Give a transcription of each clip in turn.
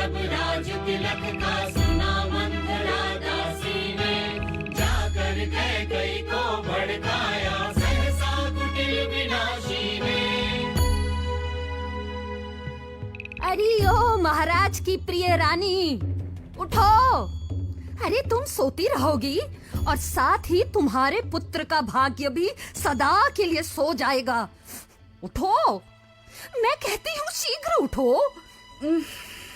जब राज तिलक का सुना मंथरा दासी ने, जाकर कैकई को भड़काया सहसा कुटिल विनाशी ने। अरे ओ महाराज की प्रिय रानी, उठो। अरे तुम सोती रहोगी और साथ ही तुम्हारे पुत्र का भाग्य भी सदा के लिए सो जाएगा। उठो, मैं कहती हूँ शीघ्र उठो।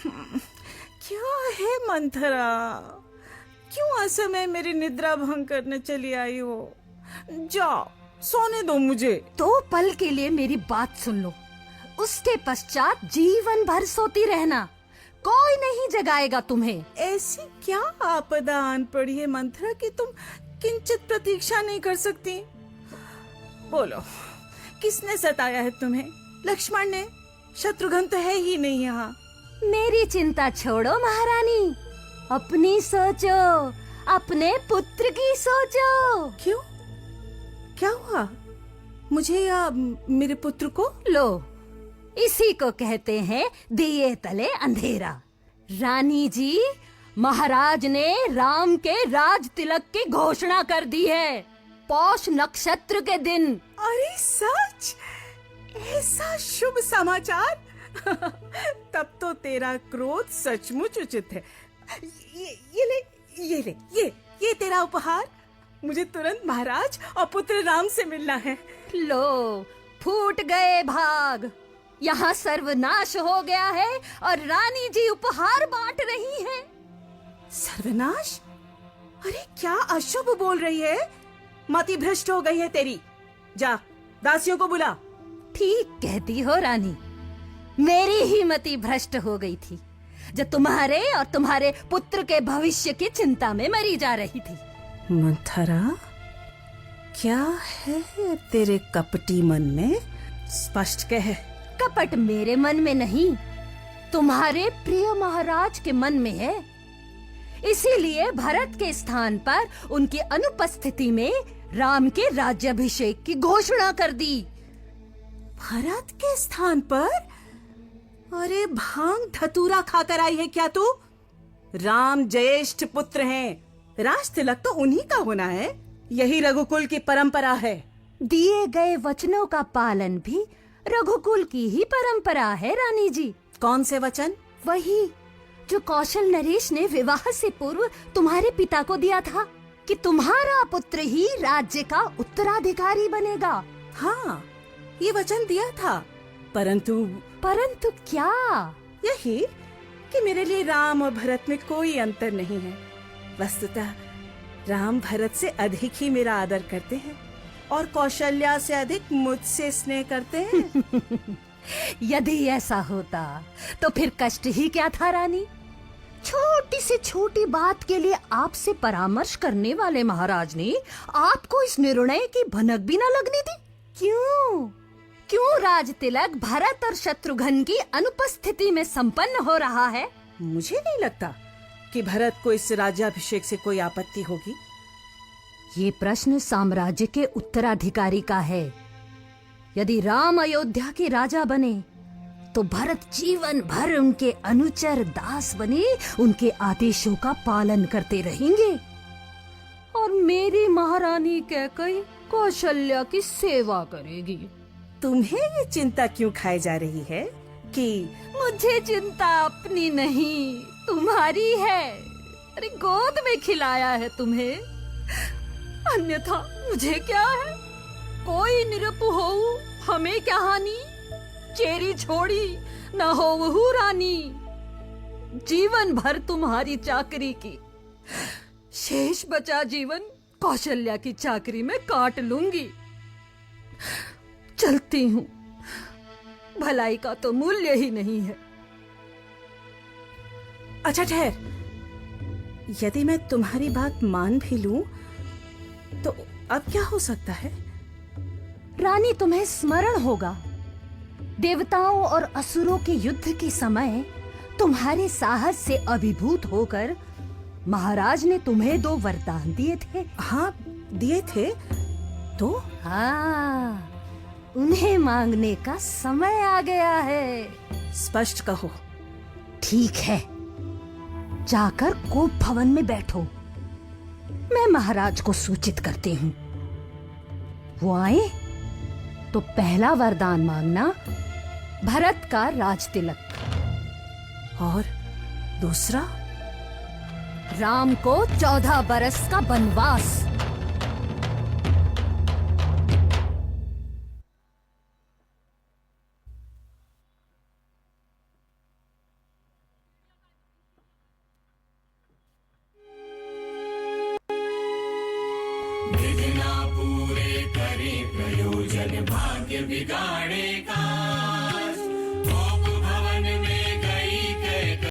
क्या है मंथरा, क्यों असमय मेरी निद्रा भंग करने चली आई हो? जाओ सोने दो मुझे। 2 पल के लिए मेरी बात सुन लो, उसके पश्चात जीवन भर सोती रहना, कोई नहीं जगाएगा तुम्हें। ऐसी क्या आपदा आन पड़ी है मंथरा कि तुम किंचित प्रतीक्षा नहीं कर सकती? बोलो, किसने सताया है तुम्हें? लक्ष्मण ने? शत्रुघ्न तो है ही नहीं यहाँ। मेरी चिंता छोड़ो महारानी, अपनी सोचो, अपने पुत्र की सोचो। क्यों, क्या हुआ मुझे या मेरे पुत्र को? लो, इसी को कहते हैं दिए तले अंधेरा। रानी जी, महाराज ने राम के राज तिलक की घोषणा कर दी है, पौष नक्षत्र के दिन। अरे सच? ऐसा शुभ समाचार? तब तो तेरा क्रोध सचमुच उचित है। ये तेरा उपहार। मुझे तुरंत महाराज और पुत्र राम से मिलना है। लो, फूट गए भाग, यहाँ सर्वनाश हो गया है और रानी जी उपहार बांट रही हैं। सर्वनाश? अरे क्या अशुभ बोल रही है? मति भ्रष्ट हो गई है तेरी। जा, दासियों को बुला। ठीक कहती हो रानी, मेरी ही मति भ्रष्ट हो गई थी, जो तुम्हारे और तुम्हारे पुत्र के भविष्य की चिंता में मरी जा रही थी। मंथरा, क्या है तेरे कपटी मन में? स्पष्ट कह। कपट मेरे मन में नहीं, तुम्हारे प्रिय महाराज के मन में है। इसीलिए भरत के स्थान पर उनकी अनुपस्थिति में राम के राज्याभिषेक की घोषणा कर दी। भरत के स्थान पर? अरे भांग धतूरा खाकर आई है क्या तू? राम ज्येष्ठ पुत्र हैं, राज तिलक तो उन्हीं का होना है, यही रघुकुल की परंपरा है। दिए गए वचनों का पालन भी रघुकुल की ही परंपरा है रानी जी। कौन से वचन? वही जो कौशल नरेश ने विवाह से पूर्व तुम्हारे पिता को दिया था कि तुम्हारा पुत्र ही राज्य का उत्तराधिकारी बनेगा। हाँ, ये वचन दिया था, परंतु क्या? यही कि मेरे लिए राम और भरत में कोई अंतर नहीं है। वस्तुतः राम भरत से अधिक ही मेरा आदर करते हैं और कौशल्या से अधिक मुझसे स्नेह करते हैं। यदि ऐसा होता तो फिर कष्ट ही क्या था रानी? छोटी से छोटी बात के लिए आपसे परामर्श करने वाले महाराज ने आपको इस निर्णय की भनक भी न लगने दी। क्यों राज तिलक भरत और शत्रुघ्न की अनुपस्थिति में संपन्न हो रहा है? मुझे नहीं लगता कि भरत को इस राज्याभिषेक से कोई आपत्ति होगी। ये प्रश्न साम्राज्य के उत्तराधिकारी का है। यदि राम अयोध्या के राजा बने तो भरत जीवन भर उनके अनुचर दास बने, उनके आदेशों का पालन करते रहेंगे और मेरी महारानी कैकई कौशल्या की सेवा करेगी। तुम्हें ये चिंता क्यों खाई जा रही है कि? मुझे चिंता अपनी नहीं, तुम्हारी है। अरे गोद में खिलाया है तुम्हें, अन्यथा मुझे क्या है? कोई निरप हो, हमें क्या हानि? चेरी छोड़ी न हो वहु रानी, जीवन भर तुम्हारी चाकरी की, शेष बचा जीवन कौशल्या की चाकरी में काट लूंगी। चलती हूँ, भलाई का तो मूल्य ही नहीं है। अच्छा ठहर, यदि मैं तुम्हारी बात मान भी लूं तो अब क्या हो सकता है? रानी, तुम्हें स्मरण होगा देवताओं और असुरों के युद्ध के समय तुम्हारे साहस से अभिभूत होकर महाराज ने तुम्हें 2 वरदान दिए थे। हाँ, दिए थे तो? हाँ, उन्हें मांगने का समय आ गया है। स्पष्ट कहो। ठीक है, जाकर कोप भवन में बैठो। मैं महाराज को सूचित करती हूँ। वो आए तो पहला वरदान मांगना भरत का राज तिलक, और दूसरा? राम को 14 बरस का वनवास। विघ्ना पूरे करे प्रयोजन भाग्य बिगाड़ेगा।